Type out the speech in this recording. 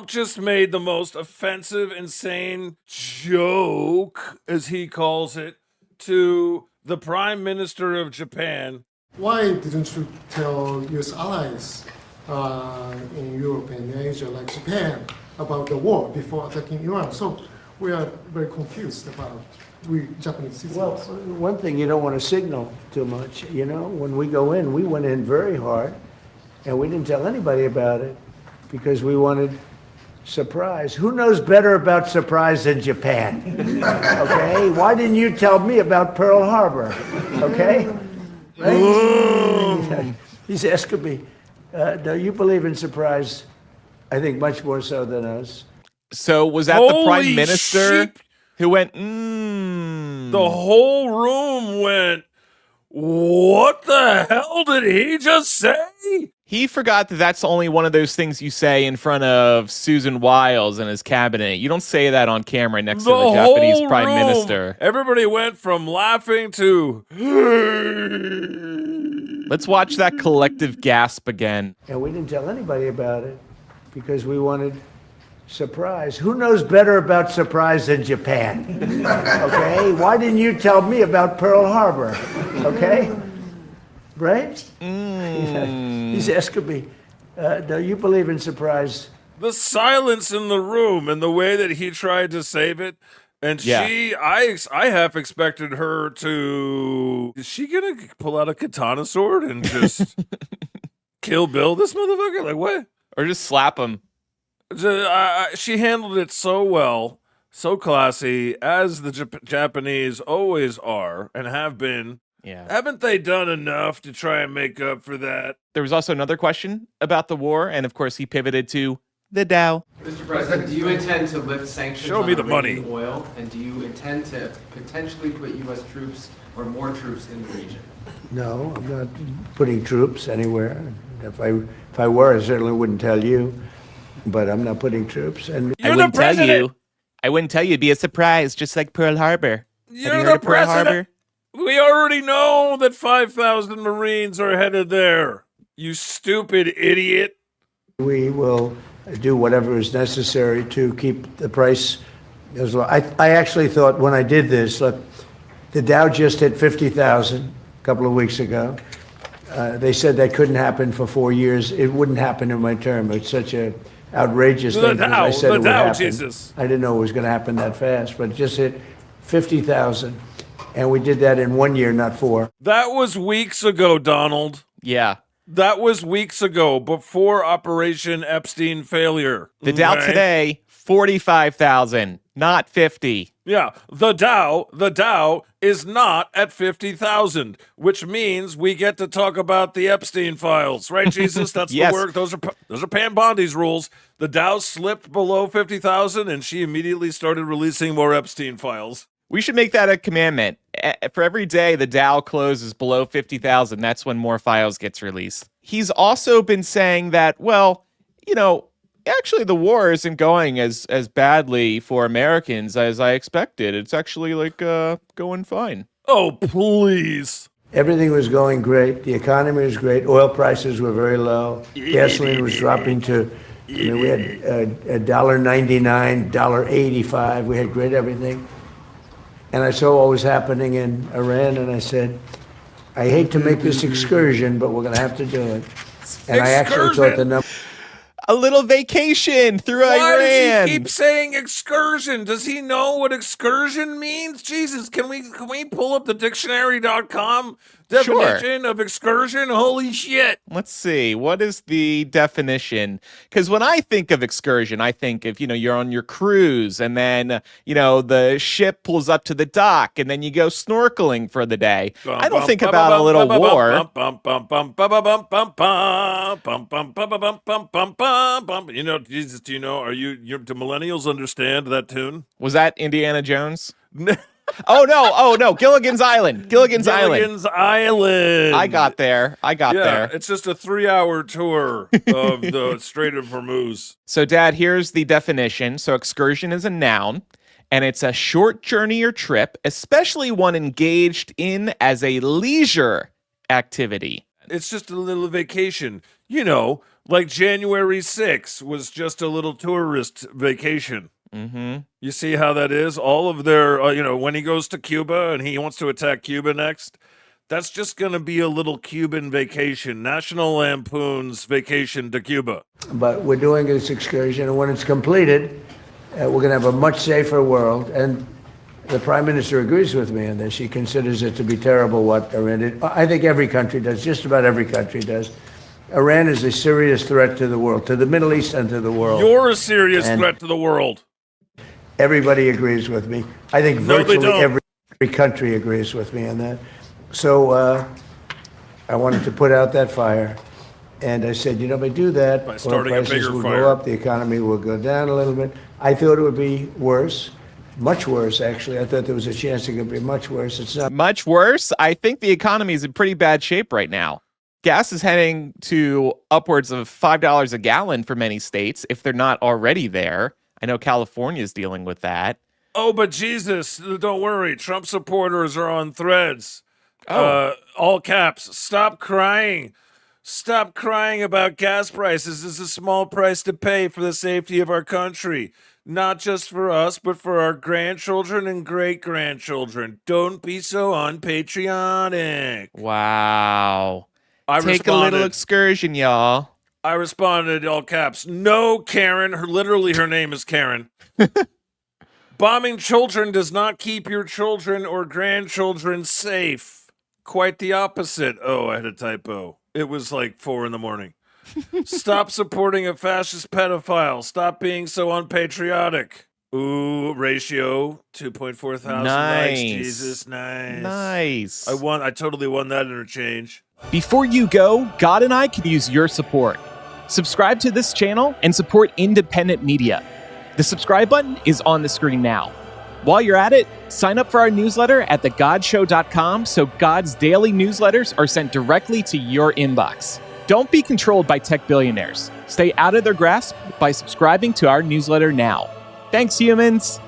Trump just made the most offensive, insane joke, as he calls it, to the Prime Minister of Japan. Why didn't you tell US allies in Europe and Asia, like Japan, about the war before attacking Iran? So we are very confused about we Japanese citizens. Well, one thing, you don't want to signal too much. You know, when we go in, we went in very hard, and we didn't tell anybody about it because we wanted surprise. Who knows better about surprise than Japan? Okay? Why didn't you tell me about Pearl Harbor? Okay? Right? He's asking me, no, you believe in surprise, I think much more so than us. So was that the Prime Minister who went, The whole room went, what the hell did he just say? He forgot that that's only one of those things you say in front of Susan Wiles and his cabinet. You don't say that on camera next to the Japanese Prime Minister. Everybody went from laughing to... Let's watch that collective gasp again. And we didn't tell anybody about it because we wanted surprise. Who knows better about surprise than Japan? Okay? Why didn't you tell me about Pearl Harbor? Okay? Right? He's asking me, do you believe in surprise? The silence in the room and the way that he tried to save it. And I half expected her to... Is she going to pull out a katana sword and just kill Bill this motherfucker? Like, what? Or just slap him. She handled it so well, so classy, as the Japanese always are and have been. Yeah. Haven't they done enough to try and make up for that? There was also another question about the war, and of course he pivoted to the Dow. Mr. President, do you intend to lift sanctions Show me on the money. Iranian oil, and do you intend to potentially put U.S. troops or more troops in the region? No, I'm not putting troops anywhere. If I were, I certainly wouldn't tell you. But I'm not putting troops. And You're the president. I wouldn't tell you. It'd be a surprise, just like Pearl Harbor. You're the president. We already know that 5,000 Marines are headed there. You stupid idiot. We will do whatever is necessary to keep the price as low. I actually thought when I did this, look, the Dow just hit 50,000 a couple of weeks ago. They said that couldn't happen for 4 years. It wouldn't happen in my term. It's such a outrageous thing because I said it would happen. Jesus. I didn't know it was going to happen that fast, but it just hit 50,000, and we did that in 1 year, not 4. That was weeks ago, Donald. Yeah. That was weeks ago, before Operation Epstein failure. The Dow today, 45,000, not 50. Yeah, the Dow is not at 50,000, which means we get to talk about the Epstein files, right, Jesus? That's Yes. the work. Those are Pam Bondi's rules. The Dow slipped below 50,000, and she immediately started releasing more Epstein files. We should make that a commandment. For every day the Dow closes below 50,000, that's when more files gets released. He's also been saying that, well, you know, actually the war isn't going as badly for Americans as I expected. It's actually like going fine. Oh, please. Everything was going great. The economy was great. Oil prices were very low. Gasoline was dropping to, we had $1.99, $1.85. We had great everything. And I saw what was happening in Iran, and I said, I hate to make this excursion, but we're going to have to do it. And I actually thought the number... A little vacation through Iran. Why does he keep saying excursion? Does he know what excursion means? Jesus, can we pull up the dictionary.com definition of excursion? Holy shit. Let's see. What is the definition? Because when I think of excursion, I think of, you're on your cruise and then, the ship pulls up to the dock and then you go snorkeling for the day. I don't think about a little war. Jesus, do millennials understand that tune? Was that Indiana Jones? Oh no, Gilligan's Island. Gilligan's Island. I got there. Yeah, it's just a 3-hour tour of the Strait of Hormuz. So, Dad, here's the definition. So, excursion is a noun, and it's a short journey or trip, especially one engaged in as a leisure activity. It's just a little vacation. You know, like January 6th was just a little tourist vacation. Mm-hmm. You see how that is? All of their, when he goes to Cuba and he wants to attack Cuba next, that's just going to be a little Cuban vacation. National Lampoon's vacation to Cuba. But we're doing this excursion, and when it's completed, we're going to have a much safer world. And the Prime Minister agrees with me on this. She considers it to be terrible what Iran did. I think every country does, just about every country does. Iran is a serious threat to the world, to the Middle East and to the world. You're a serious threat to the world. Everybody agrees with me. I think virtually every country agrees with me on that. So I wanted to put out that fire. And I said, if I do that, by starting a prices bigger will fire. go up, the economy will go down a little bit. I thought it would be worse, much worse, actually. I thought there was a chance it could be much worse. It's not. Much worse? I think the economy is in pretty bad shape right now. Gas is heading to upwards of $5 a gallon for many states, if they're not already there. I know California is dealing with that. Oh, but Jesus, don't worry. Trump supporters are on Threads. Oh. All caps. Stop crying. Stop crying about gas prices. This is a small price to pay for the safety of our country. Not just for us, but for our grandchildren and great-grandchildren. Don't be so unpatriotic. Wow. I Take a little excursion, y'all. I responded all caps. No, Karen. Literally, her name is Karen. Bombing children does not keep your children or grandchildren safe. Quite the opposite. Oh, I had a typo. It was like 4 a.m. Stop supporting a fascist pedophile. Stop being so unpatriotic. Ooh, ratio 2.4 thousand likes. Jesus, nice. Nice. I totally won that interchange. Before you go, God and I could use your support. Subscribe to this channel and support independent media. The subscribe button is on the screen now. While you're at it, sign up for our newsletter at thegodshow.com so God's daily newsletters are sent directly to your inbox. Don't be controlled by tech billionaires. Stay out of their grasp by subscribing to our newsletter now. Thanks, humans.